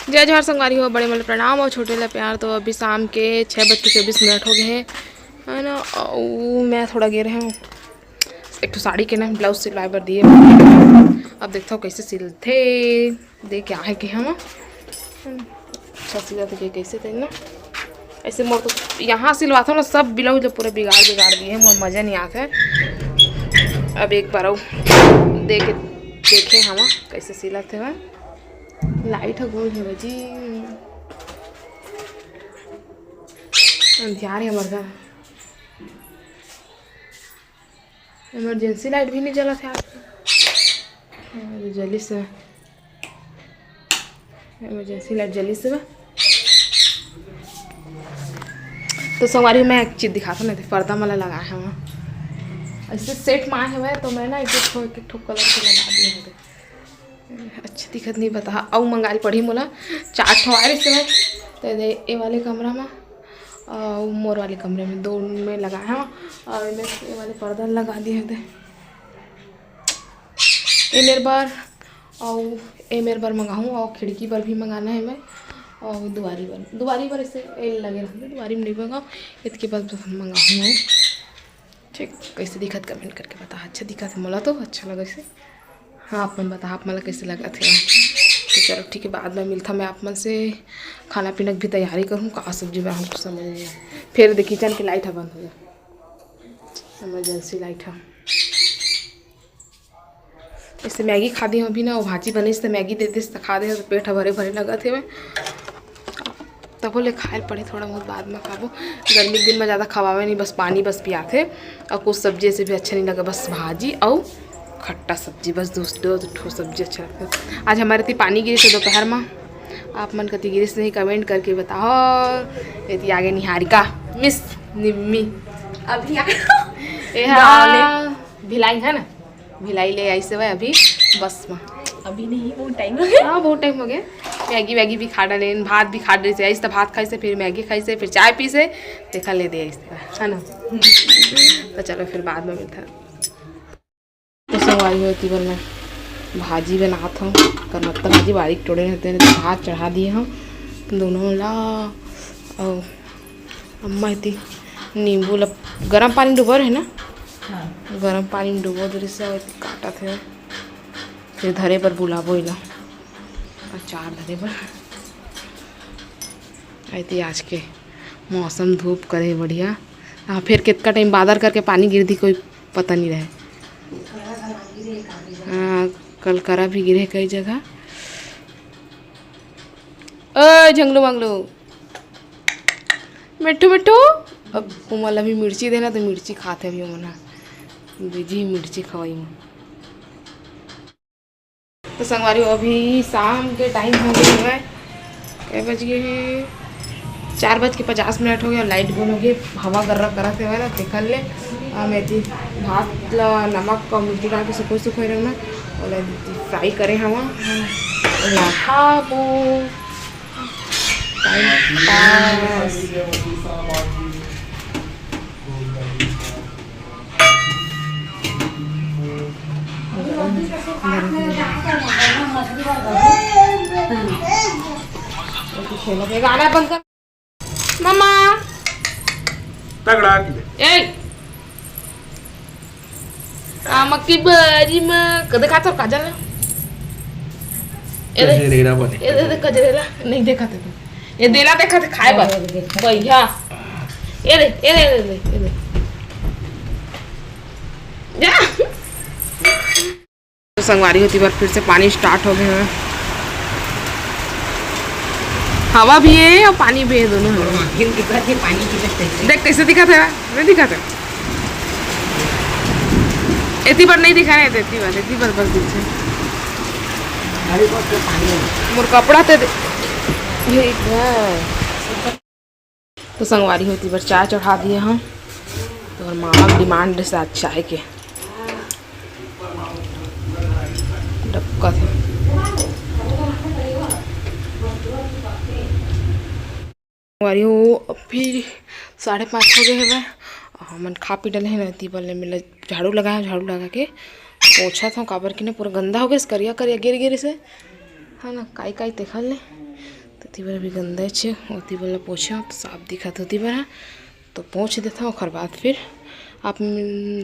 जय जवाहर संगवारी हो, बड़े वाले प्रणाम और छोटे वाले प्यार। तो अभी शाम के 6:24 हो गए हैं, है ना। और मैं थोड़ा गिर हूँ, एक तो साड़ी के ना ब्लाउज सिलवाए बर दिए। अब देखता हूँ कैसे सिलते, दे क्या है कि हम अच्छा सिला थे कैसे थे ना। ऐसे मोर तो यहाँ सिलवाता हूँ ना, सब ब्लाउज जो पूरे बिगाड़ दिए हैं, मोर मज़ा नहीं आता है। अब एक बार देखे हम कैसे सिला थे वह लाइट गोल है जी। अंधियार है हमारे घर, इमरजेंसी लाइट भी नहीं जला था आज। जल्दी से इमरजेंसी लाइट जल्दी से तो संगवारी में एक चीज़ दिखाता ना, पर्दा वाला लगाया है वहाँ ऐसे सेट माए हुए, तो मैं ना एक ठोक कलर के लगा दिए हैं। अच्छी दिखत नहीं बता। और मंगाई पड़ी मोला 4 ठो आए से, तो ये वाले कमरा में और मोर वाले कमरे में, दो में लगाया हूँ। और ये वाले पर्दा लगा दिए थे। ये मेरे बार मंगाऊँ, और खिड़की पर भी मंगाना है मैं, और दुआरी पर ऐसे लगे रहते, दुआरी में नहीं मंगाऊँ, इसके बाद मंगाऊँ। ठीक, कैसे दिखत कमेंट करके बता। अच्छा दिखा था मोला, तो अच्छा लगा इसे। हाँ आप मन बता, आप मला कैसे लगा थे। तो चलो ठीक है, बाद में मिलता मैं आप मन से। खाना पीना की भी तैयारी करूँ, का सब्जी में हमको समझ नहीं आया। फिर देखिए किचन की लाइट है बंद हो गया, इमरजेंसी लाइट है। इससे मैगी खा दी अभी ना, वो भाजी बनी तो मैगी दे दी तो खा दे, तो पेट भरे भरे लगा थे मैं, तब बोले खाए पड़े थोड़ा बहुत बाद में खाबो। गर्मी के दिन में ज़्यादा खवावे नहीं, बस पानी बस पियाथे। और कुछ सब्जी से भी अच्छा नहीं लगा, बस भाजी और खट्टा सब्जी, बस दो ठो सब्जी अच्छा लगता है। आज हमारे थी पानी गिरी थे दोपहर में, आप मन कति गिरी से नहीं कमेंट करके बताओ। यदि आगे निहारिका मिस निम्मी अभी भिलाई है ना, भिलाई ले आई से वह अभी बस में, अभी नहीं बहुत टाइम हो गया। हाँ बहुत टाइम हो गया। मैगी वैगी भी खा डाले, भात भी खा रही से, ऐसे भात खाई से, फिर मैगी खाई से, फिर चाय पी से, देखा ले दे ऐसे, है ना। तो चलो फिर बाद में मिलता। तो सवारी होती बोल मैं भाजी बनाता हूँ, करनत्ता भाजी बारीक टोड़े रहते हैं, तो भात चढ़ा दिए हम दोनों ला। और अम्मा इतनी नींबू ला गर्म पानी डुबो है ना, हाँ। गर्म पानी में डुबो दूरी से काटा थे, फिर धरे पर बुलाबो इला अचार धरे पर। आई आज के मौसम धूप करे बढ़िया। हाँ फिर कितना टाइम बादल करके पानी गिर दी, कोई पता नहीं रहे। हाँ कल करा भी गिरे कई जगह। ओ झंगलू मंगलू मिट्टू मिट्टू, अब उमल अभी मिर्ची देना, तो मिर्ची खाते अभी मना बीजी मिर्ची खवाई में। तो संगवारी अभी शाम के टाइम हो गया है, क्या बज गए हैं 4:50 हो गया। लाइट गुल हो गई, हवा गर्रा करा थे ना, देखल ले मेथी भात ला नमक और मिर्ची डाल के सुखो रहना, और फ्राई करे हवा खाबो टाइम पास। गाना बंद कर मम्मा तगड़ा ए मक्की भाजी में कदे खाता काजल कजरेला बने, ये कजरेला नहीं देखा थे तो, ये देला देखा थे खाए बर भैया। ये दे जा। तो संगवारी होती बार फिर से पानी स्टार्ट हो गया है, हवा भी है और पानी भी है, दोनों है। पानी की देख कैसे दिखा था, नहीं दिखा था इतनी बार नहीं दिखा रहे थे, इतनी बार बस दिखे मोर कपड़ा तो संगवारी होती बार चाय चढ़ा दिए हम, तो मामा डिमांड से चाय के डबका थे। संगवारी हो अभी 5:30 हो गए है, हमन खा पी डले हैं ना, तीबल मिले झाड़ू लगा के पोछा था काबर की ना पूरा गंदा हो गया, करिया गिर से, है ना काई देखल ले। तो ती बार भी गंदा छे होती बोला पोछा तो साफ दिखत होती बार तो पोंछ देता हूँ। और बाद फिर आप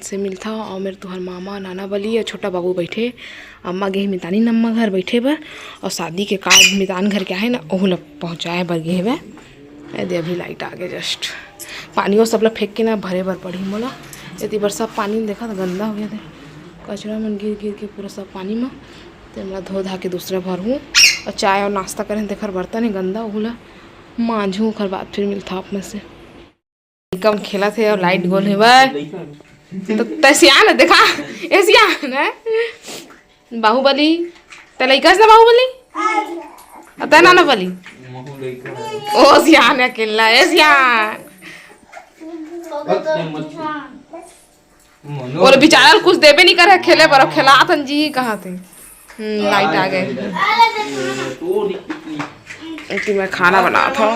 से मिलता हूँ। और मेरे तुहर मामा नाना बली और छोटा बाबू बैठे, अम्मा गे मितानी नम्मा घर बैठे बर, और शादी के कार्ड मितान घर के आहे ना ओहू ला पहुँचाए बर गे बे। यदि अभी लाइट आ गए जस्ट पानी वो सब ला फेंक के ना भरे बर पड़ी मोला। यदि बार सब पानी देखा तो गंदा हो गया थे, कचरा मन गिर गिर के पूरा सब पानी में। तो मैं धो धा के दूसरा भरूँ और चाय और नाश्ता करें देखर बर्तन है गंदा ओहूला मांझू। ओकर बाद फिर मिलता आप में से कम खेला थे और लाइट गोल है भाई तो तैसियान है देखा ऐसियान है बाहुबली ते लइका से बाहुबली अतः नाना बली ओ सियान है अकेला ऐसियान और बेचारा कुछ देबे नहीं करे खेले पर खेला तन जी कहाँ थे। लाइट आ गए। मैं खाना बना था।